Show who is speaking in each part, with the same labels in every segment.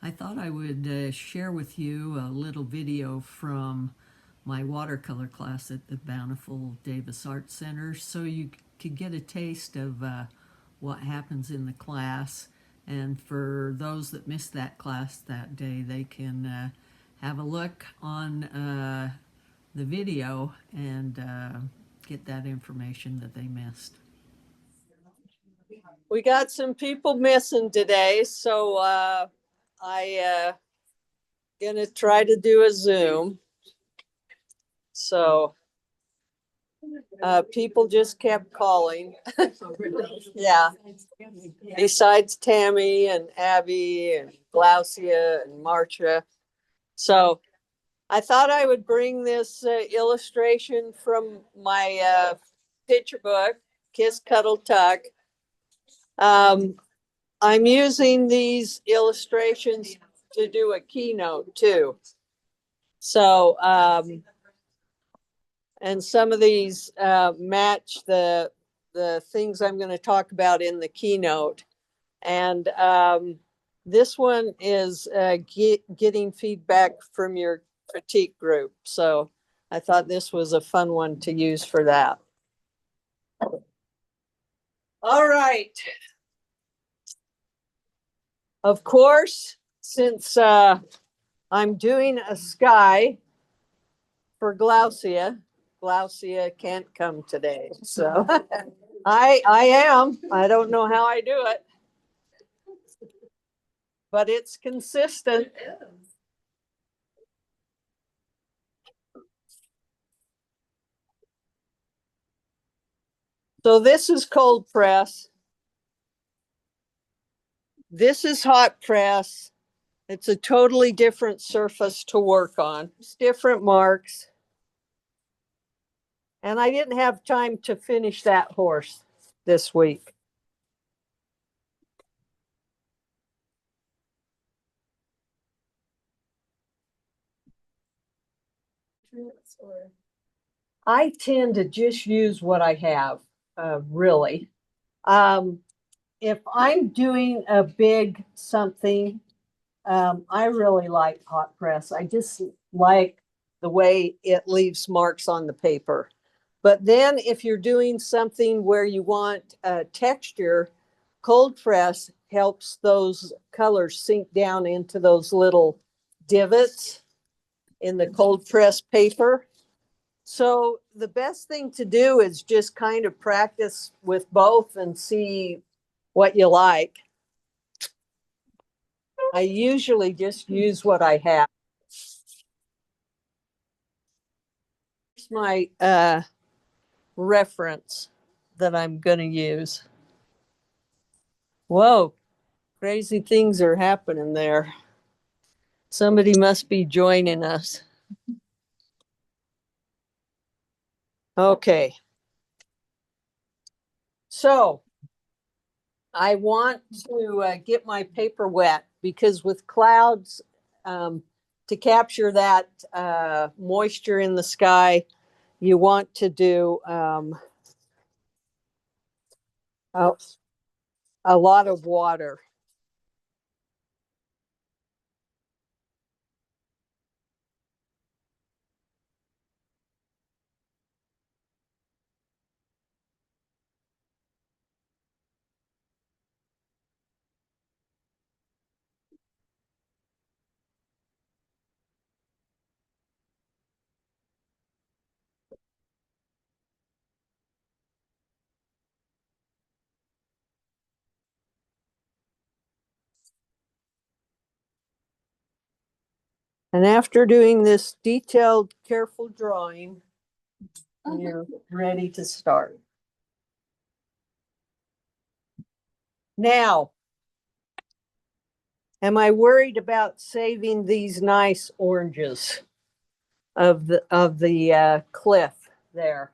Speaker 1: I thought I would share with you a little video from my watercolor class at the Bountiful Davis Art Center so you could get a taste of what happens in the class. And for those that missed that class that day, they can have a look on the video and get that information that they missed.
Speaker 2: We got some people missing today, so I gonna try to do a Zoom. So people just kept calling. Yeah. Besides Tammy and Abby and Glaucia and Marcia. So I thought I would bring this illustration from my picture book, Kiss Cuddle Tuck. I'm using these illustrations to do a keynote too. So, and some of these match the things I'm going to talk about in the keynote. And this one is getting feedback from your critique group. So I thought this was a fun one to use for that. All right. Of course, since I'm doing a sky for Glaucia can't come today. So I am. I don't know how I do it, but it's consistent. So this is cold press. This is hot press. It's a totally different surface to work on. It's different marks. And I didn't have time to finish that horse this week. I tend to just use what I have, really. If I'm doing a big something, I really like hot press. I just like the way it leaves marks on the paper. But then if you're doing something where you want texture, cold press helps those colors sink down into those little divots in the cold press paper. So the best thing to do is just kind of practice with both and see what you like. I usually just use what I have. Here's my reference that I'm going to use. Whoa, crazy things are happening there. Somebody must be joining us. Okay. So I want to get my paper wet because with clouds, to capture that moisture in the sky, you want to do a lot of water. And after doing this detailed, careful drawing, you're ready to start. Now, am I worried about saving these nice oranges of the cliff there?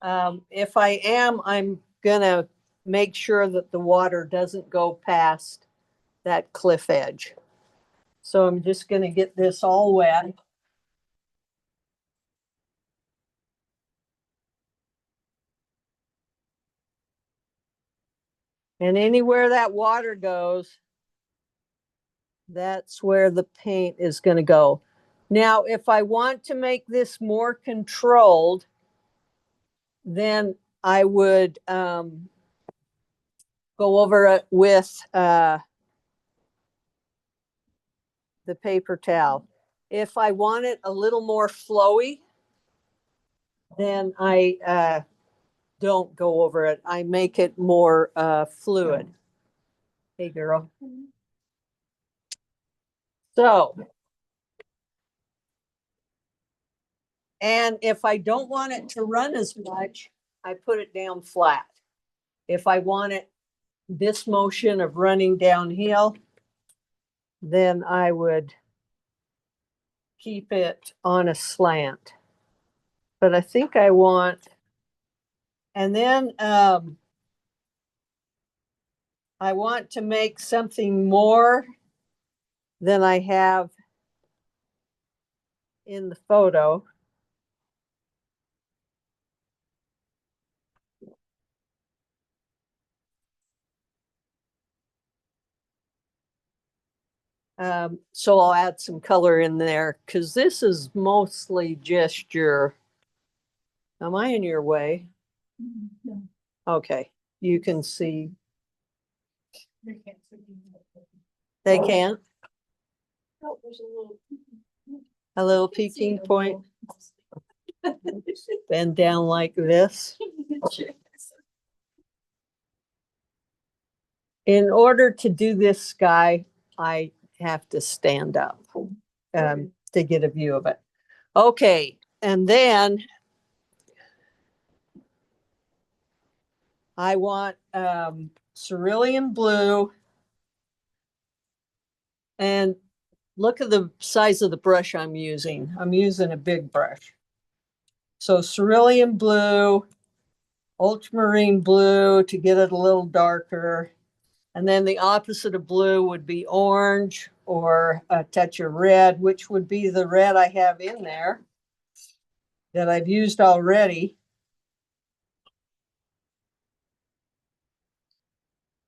Speaker 2: If I am, I'm gonna make sure that the water doesn't go past that cliff edge. So I'm just gonna get this all wet. And anywhere that water goes, That's where the paint is going to go. Now, if I want to make this more controlled, then I would go over it with the paper towel. If I want it a little more flowy, then I don't go over it. I make it more fluid. Hey, girl. So, and if I don't want it to run as much, I put it down flat. If I want it this motion of running downhill, then I would keep it on a slant. But I think I want, and then I want to make something more than I have in the photo. So I'll add some color in there because this is mostly gesture. Am I in your way? No. Okay, you can see. They can't? Oh, there's a little peeking point. Bend down like this. In order to do this sky, I have to stand up to get a view of it. Okay, and then I want cerulean blue. And look at the size of the brush I'm using. I'm using a big brush. So cerulean blue, ultramarine blue to get it a little darker. And then the opposite of blue would be orange or a touch of red, which would be the red I have in there that I've used already.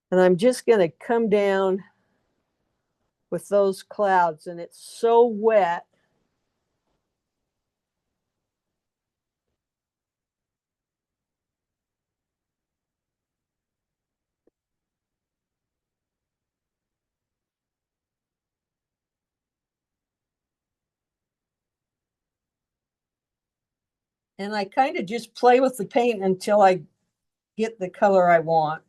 Speaker 2: And I'm just going to come down with those clouds, and it's so wet. And I kind of just play with the paint until I get the color I want.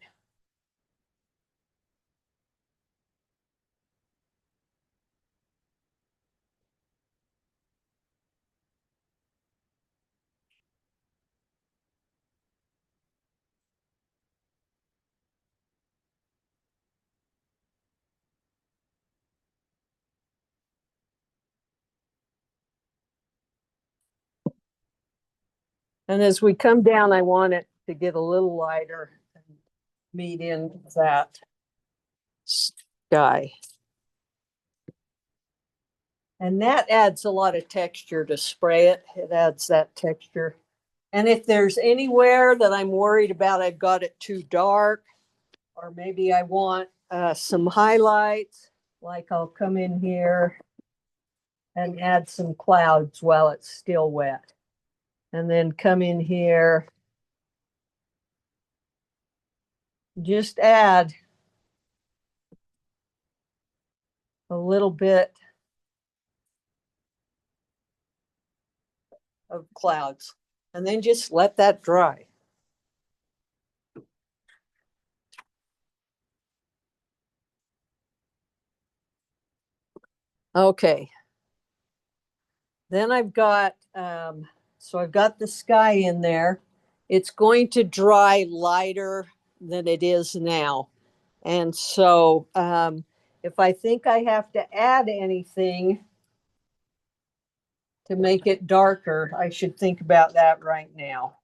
Speaker 2: And as we come down, I want it to get a little lighter and meet in that sky. And that adds a lot of texture to spray it. It adds that texture. And if there's anywhere that I'm worried about, I've got it too dark, or maybe I want some highlights, like I'll come in here and add some clouds while it's still wet. And then come in here, just add a little bit of clouds, and then just let that dry. Okay. Then I've got, so I've got the sky in there. It's going to dry lighter than it is now. And so if I think I have to add anything to make it darker, I should think about that right now.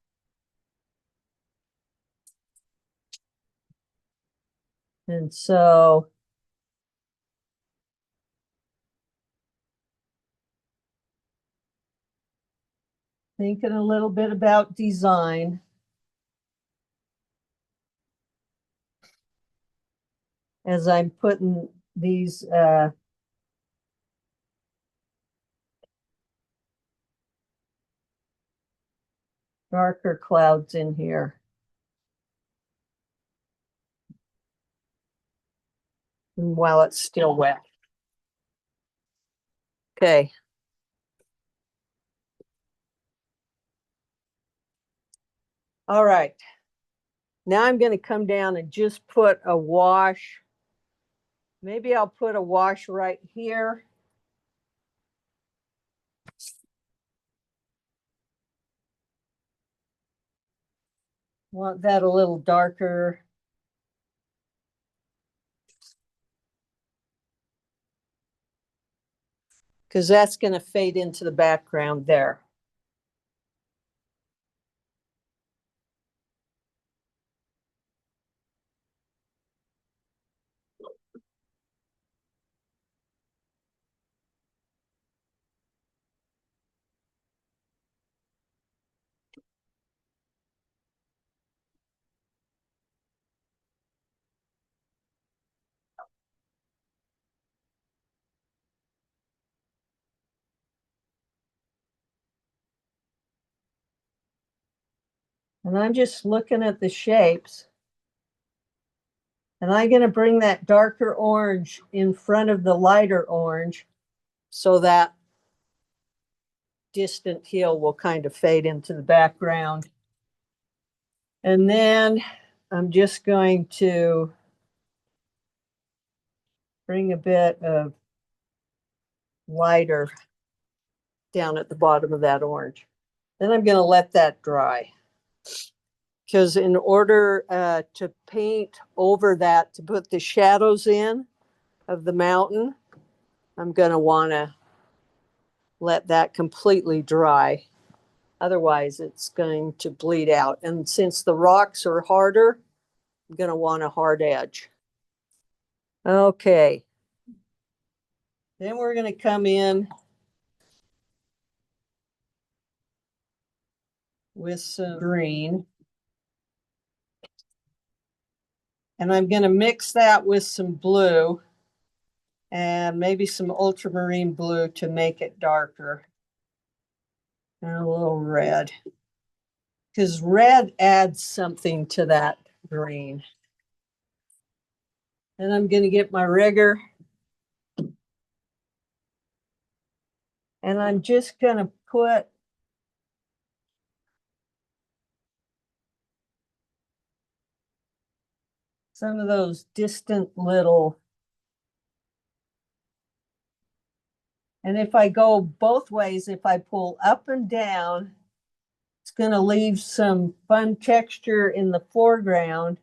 Speaker 2: And so thinking a little bit about design. As I'm putting these darker clouds in here. And while it's still wet. Okay. All right. Now I'm going to come down and just put a wash. Maybe I'll put a wash right here. Want that a little darker. Because that's going to fade into the background there. And I'm just looking at the shapes. And I'm going to bring that darker orange in front of the lighter orange so that distant hill will kind of fade into the background. And then I'm just going to bring a bit of lighter down at the bottom of that orange. Then I'm going to let that dry. Because in order to paint over that, to put the shadows in of the mountain, I'm going to want to let that completely dry. Otherwise, it's going to bleed out. And since the rocks are harder, I'm going to want a hard edge. Okay. Then we're going to come in with some green. And I'm going to mix that with some blue and maybe some ultramarine blue to make it darker. And a little red. Because red adds something to that green. And I'm going to get my rigger. And I'm just going to put some of those distant little. And if I go both ways, if I pull up and down, it's going to leave some fun texture in the foreground.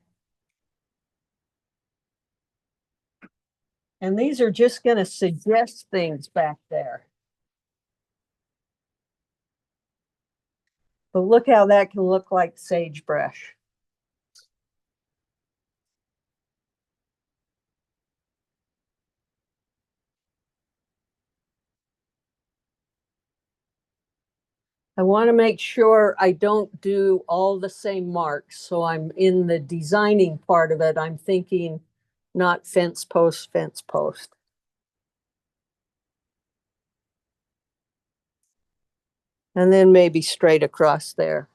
Speaker 2: And these are just going to suggest things back there. But look how that can look like sagebrush. I want to make sure I don't do all the same marks. So I'm in the designing part of it. I'm thinking not fence post, fence post. And then maybe straight across there.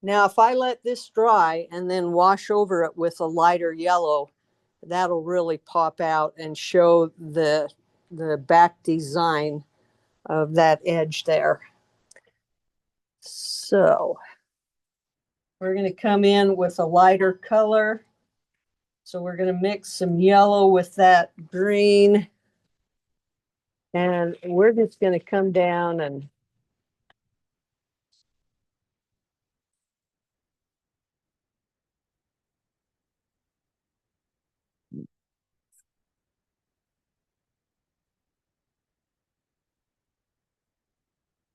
Speaker 2: Now, if I let this dry and then wash over it with a lighter yellow, that'll really pop out and show the back design of that edge there. So we're going to come in with a lighter color. So we're going to mix some yellow with that green. And we're just going to come down and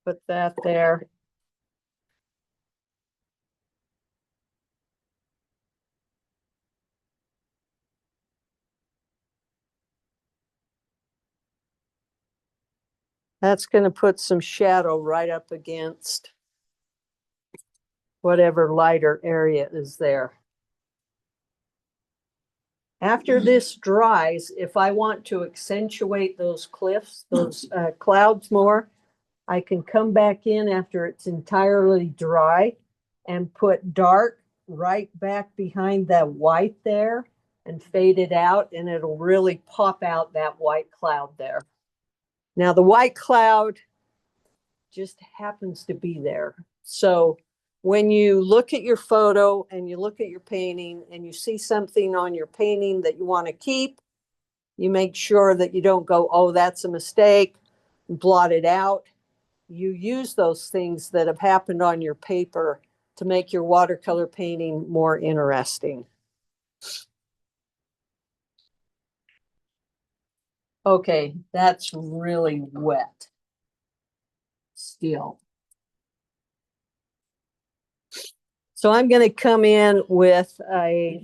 Speaker 2: put that there. That's going to put some shadow right up against whatever lighter area is there. After this dries, if I want to accentuate those cliffs, those clouds more, I can come back in after it's entirely dry and put dark right back behind that white there and fade it out, and it'll really pop out that white cloud there. Now the white cloud just happens to be there. So when you look at your photo and you look at your painting and you see something on your painting that you want to keep, you make sure that you don't go, oh, that's a mistake, blot it out. You use those things that have happened on your paper to make your watercolor painting more interesting. Okay, that's really wet still. So I'm going to come in with a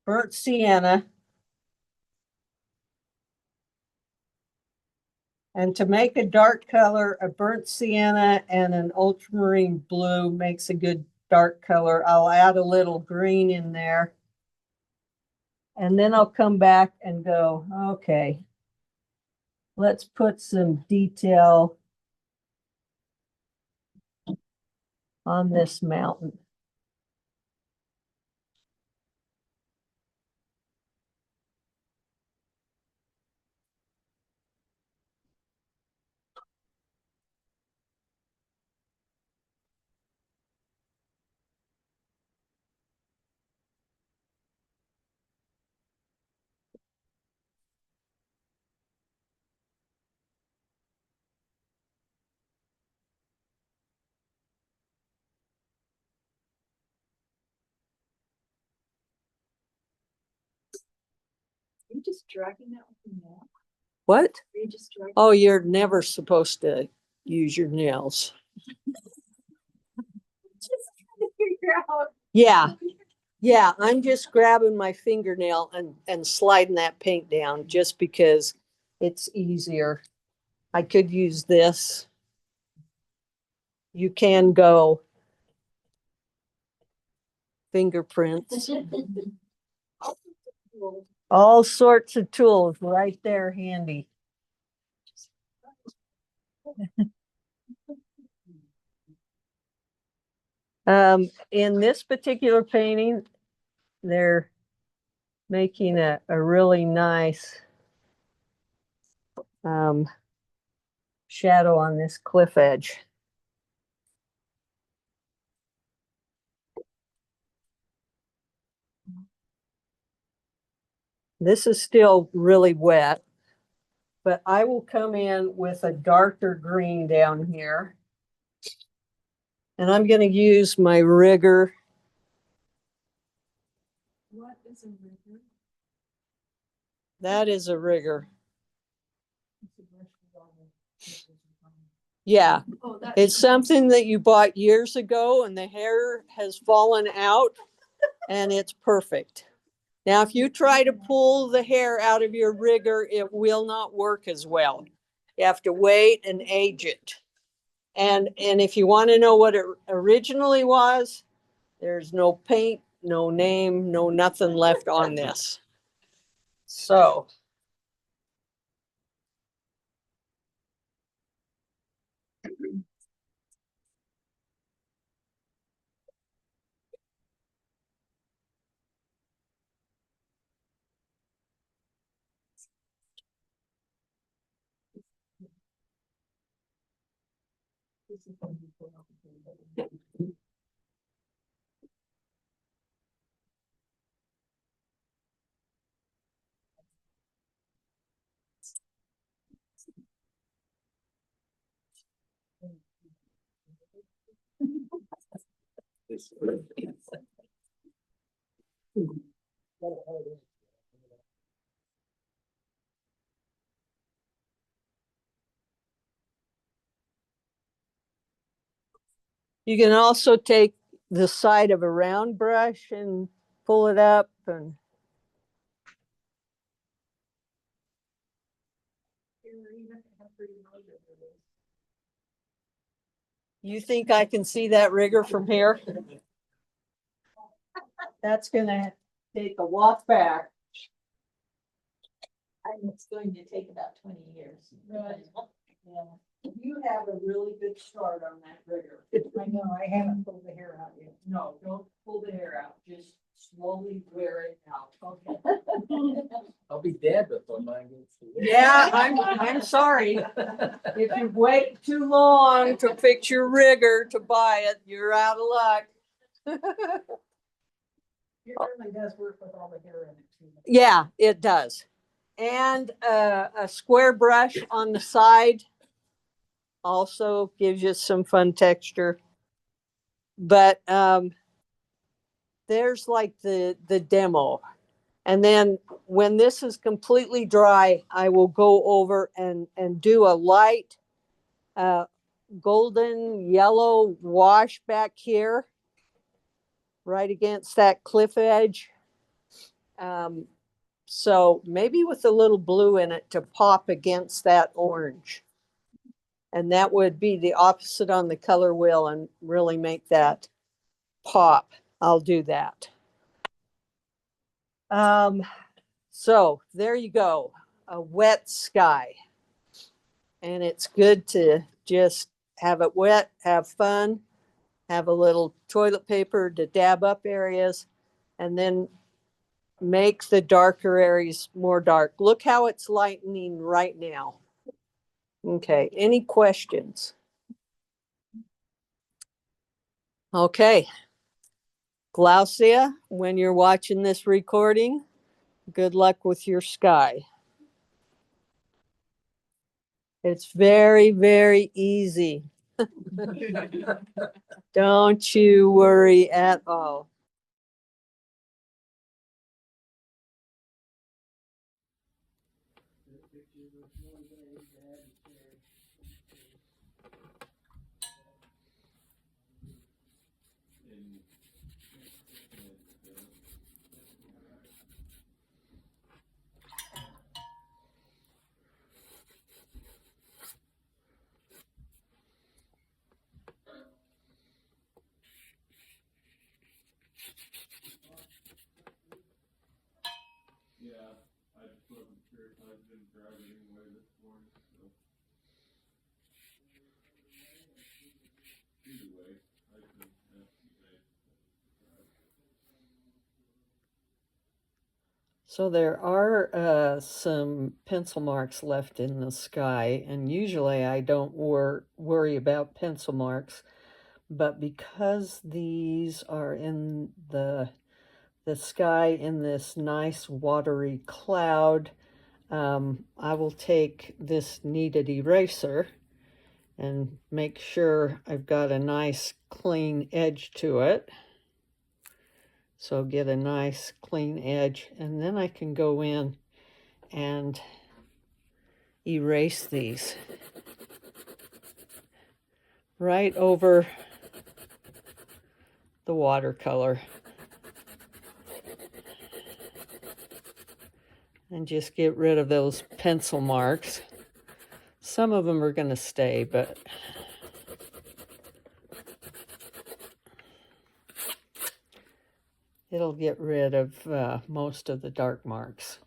Speaker 2: burnt sienna. And to make a dark color, a burnt sienna and an ultramarine blue makes a good dark color. I'll add a little green in there. And then I'll come back and go, okay, let's put some detail on this mountain.
Speaker 3: Are you just dragging that with your nail?
Speaker 2: What?
Speaker 3: Are you just dragging?
Speaker 2: Oh, you're never supposed to use your nails.
Speaker 3: Just trying to figure out.
Speaker 2: Yeah. Yeah, I'm just grabbing my fingernail and sliding that paint down just because it's easier. I could use this. You can go fingerprints. All sorts of tools right there handy. In this particular painting, they're making a really nice shadow on this cliff edge. This is still really wet, but I will come in with a darker green down here. And I'm going to use my rigger.
Speaker 3: What is a rigger?
Speaker 2: That is a rigger.
Speaker 3: It's
Speaker 2: Yeah,
Speaker 3: oh, that's
Speaker 2: it's something that you bought years ago and the hair has fallen out and it's perfect. Now, if you try to pull the hair out of your rigger, it will not work as well. You have to wait and age it. And if you want to know what it originally was, there's no paint, no name, no nothing left on this. So you can also take the side of a round brush and pull it up. And you think I can see that rigger from here? That's gonna take a walk back.
Speaker 3: and it's going to take about 20 years.
Speaker 2: Right.
Speaker 3: Yeah.
Speaker 2: You have a really good start on that rigger.
Speaker 3: I know, I haven't pulled the hair out yet.
Speaker 2: No, don't pull the hair out, just slowly wear it out.
Speaker 3: Okay.
Speaker 4: I'll be dead before mine gets to you.
Speaker 2: Yeah, I'm sorry. If you wait too long to fix your rigger to buy it, you're out of luck.
Speaker 3: It really does work with all the hair in it too.
Speaker 2: Yeah, it does. And a square brush on the side also gives you some fun texture. But there's like the demo. And then when this is completely dry, I will go over and do a light golden yellow wash back here, right against that cliff edge. So maybe with a little blue in it to pop against that orange. And that would be the opposite on the color wheel and really make that pop. I'll do that. So there you go, a wet sky. And it's good to just have it wet, have fun, have a little toilet paper to dab up areas, and then make the darker areas more dark. Look how it's lightening right now. Okay, any questions? Okay. Glaucia, when you're watching this recording, good luck with your sky. It's very, very easy. Don't you worry at all.
Speaker 5: Yeah, I just wasn't sure if I'd been driving anyway this morning, so. Either way, I can ask you guys.
Speaker 1: So there are some pencil marks left in the sky, and usually I don't worry about pencil marks, but because these are in the sky in this nice watery cloud, I will take this kneaded eraser and make sure I've got a nice clean edge to it. So get a nice clean edge, and then I can go in and erase these right over the watercolor. And just get rid of those pencil marks. Some of them are going to stay, but it'll get rid of most of the dark marks.